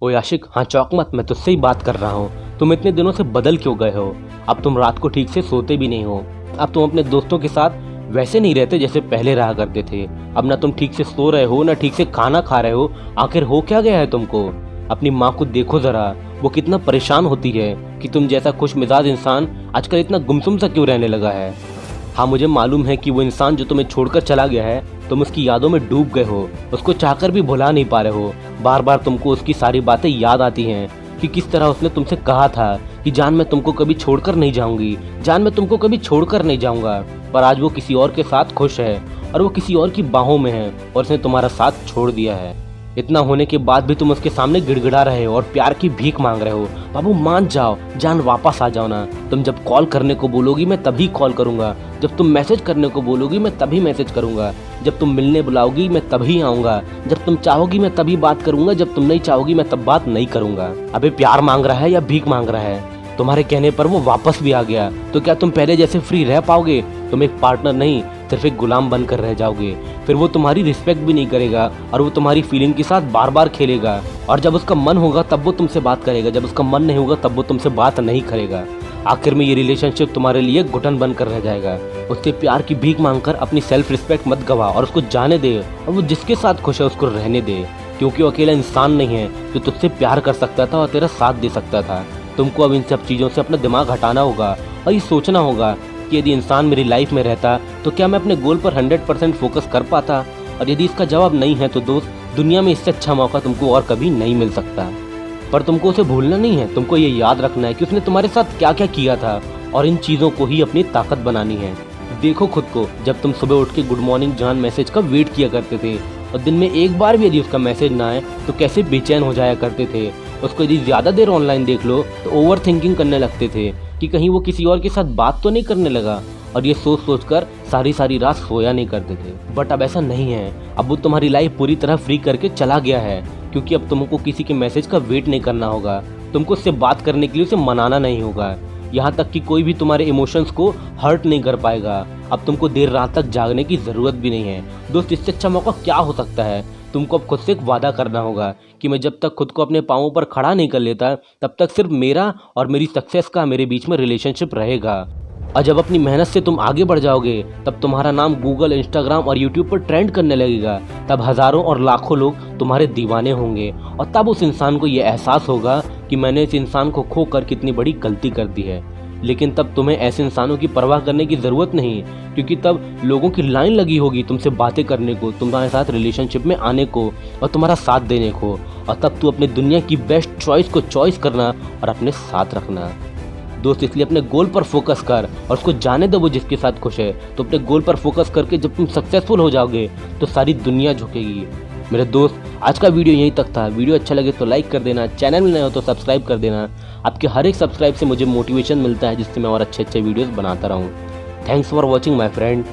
ओए आशिक, हाँ चौक मत, मैं तुझसे ही बात कर रहा हूँ। तुम इतने दिनों से बदल क्यों गए हो? अब तुम रात को ठीक से सोते भी नहीं हो। अब तुम अपने दोस्तों के साथ वैसे नहीं रहते जैसे पहले रहा करते थे। अब ना तुम ठीक से सो रहे हो, ना ठीक से खाना खा रहे हो। आखिर हो क्या गया है तुमको? अपनी माँ को देखो जरा, वो कितना परेशान होती है कि तुम जैसा खुश मिजाज इंसान आजकल इतना गुमसुम सा क्यों रहने लगा है। हाँ, मुझे मालूम है कि वो इंसान जो तुम्हें छोड़कर चला गया है, तुम उसकी यादों में डूब गए हो, उसको चाहकर भी भुला नहीं पा रहे हो। बार बार तुमको उसकी सारी बातें याद आती हैं कि किस तरह उसने तुमसे कहा था कि जान मैं तुमको कभी छोड़कर नहीं जाऊंगी, जान मैं तुमको कभी छोड़कर नहीं जाऊंगा। पर आज वो किसी और के साथ खुश है और वो किसी और की बाहों में है और उसने तुम्हारा साथ छोड़ दिया है। इतना होने के बाद भी तुम उसके सामने गिड़गिड़ा रहे हो और प्यार की भीख मांग रहे हो। बाबू मान जाओ, जान वापस आ जाओ ना। तुम जब कॉल करने को बोलोगी मैं तभी कॉल करूंगा, जब तुम मैसेज करने को बोलोगी मैं तभी मैसेज करूंगा, जब तुम मिलने बुलाओगी मैं तभी आऊंगा, जब तुम चाहोगी मैं तभी बात करूंगा, जब तुम नहीं चाहोगी मैं तब बात नहीं करूंगा। अबे प्यार मांग रहा है या भीख मांग रहा है? तुम्हारे कहने पर वो वापस भी आ गया तो क्या तुम पहले जैसे फ्री रह पाओगे? तुम एक पार्टनर नहीं, सिर्फ एक गुलाम बनकर रह जाओगे। फिर वो तुम्हारी रिस्पेक्ट भी नहीं करेगा और वो तुम्हारी फीलिंग के साथ बार बार खेलेगा। और जब उसका मन होगा तब वो तुमसे बात करेगा, जब उसका मन नहीं होगा तब वो तुमसे बात नहीं करेगा। आखिर में ये रिलेशनशिप तुम्हारे लिए घुटन बनकर रह जाएगा। उससे प्यार की भीख मांगकर अपनी सेल्फ रिस्पेक्ट मत गवा और उसको जाने दे, और वो जिसके साथ खुश है उसको रहने दे, क्योंकि वो अकेला इंसान नहीं है जो तुझसे प्यार कर सकता था और तेरा साथ दे सकता था। तुमको अब इन सब चीज़ों से अपना दिमाग हटाना होगा और ये सोचना होगा कि यदि इंसान मेरी लाइफ में रहता तो क्या मैं अपने गोल पर 100% फोकस कर पाता। और यदि इसका जवाब नहीं है तो दोस्त, दुनिया में इससे अच्छा मौका तुमको और कभी नहीं मिल सकता। पर तुमको उसे भूलना नहीं है, तुमको ये याद रखना है कि उसने तुम्हारे साथ क्या क्या किया था और इन चीज़ों को ही अपनी ताकत बनानी है। देखो खुद को, जब तुम सुबह उठ के गुड मॉर्निंग जान मैसेज का वेट किया करते थे और दिन में एक बार भी यदि उसका मैसेज ना आए तो कैसे बेचैन हो जाया करते थे। उसको यदि ज़्यादा देर ऑनलाइन देख लो तो ओवर थिंकिंग करने लगते थे कि कहीं वो किसी और के साथ बात तो नहीं करने लगा, और ये सोच सोच कर सारी सारी रात सोया नहीं करते थे। बट अब ऐसा नहीं है, अब वो तुम्हारी लाइफ पूरी तरह फ्री करके चला गया है, क्योंकि अब तुमको किसी के मैसेज का वेट नहीं करना होगा, तुमको उससे बात करने के लिए उसे मनाना नहीं होगा। यहाँ तक कि कोई भी तुम्हारे इमोशंस को हर्ट नहीं कर पाएगा। अब तुमको देर रात तक जागने की ज़रूरत भी नहीं है। दोस्त, इससे अच्छा मौका क्या हो सकता है? तुमको अब खुद से एक वादा करना होगा कि मैं जब तक खुद को अपने पाँवों पर खड़ा नहीं कर लेता तब तक सिर्फ मेरा और मेरी सक्सेस का मेरे बीच में रिलेशनशिप रहेगा। और जब अपनी मेहनत से तुम आगे बढ़ जाओगे तब तुम्हारा नाम गूगल, इंस्टाग्राम और यूट्यूब पर ट्रेंड करने लगेगा। तब हज़ारों और लाखों लोग तुम्हारे दीवाने होंगे और तब उस इंसान को ये एहसास होगा कि मैंने इस इंसान को खोकर कितनी बड़ी गलती कर दी है। लेकिन तब तुम्हें ऐसे इंसानों की परवाह करने की ज़रूरत नहीं, क्योंकि तब लोगों की लाइन लगी होगी तुमसे बातें करने को, तुम्हारे साथ रिलेशनशिप में आने को और तुम्हारा साथ देने को। और तब तू अपने दुनिया की बेस्ट चॉइस को चॉइस करना और अपने साथ रखना। दोस्त, इसलिए अपने गोल पर फोकस कर और उसको जाने दो वो जिसके साथ खुश है। तो अपने गोल पर फोकस करके जब तुम सक्सेसफुल हो जाओगे तो सारी दुनिया झुकेगी। मेरे दोस्त, आज का वीडियो यहीं तक था। वीडियो अच्छा लगे तो लाइक कर देना, चैनल में नए हो तो सब्सक्राइब कर देना। आपके हर एक सब्सक्राइब से मुझे मोटिवेशन मिलता है जिससे मैं और अच्छे अच्छे वीडियोस बनाता रहूँ। Thanks for watching my friend.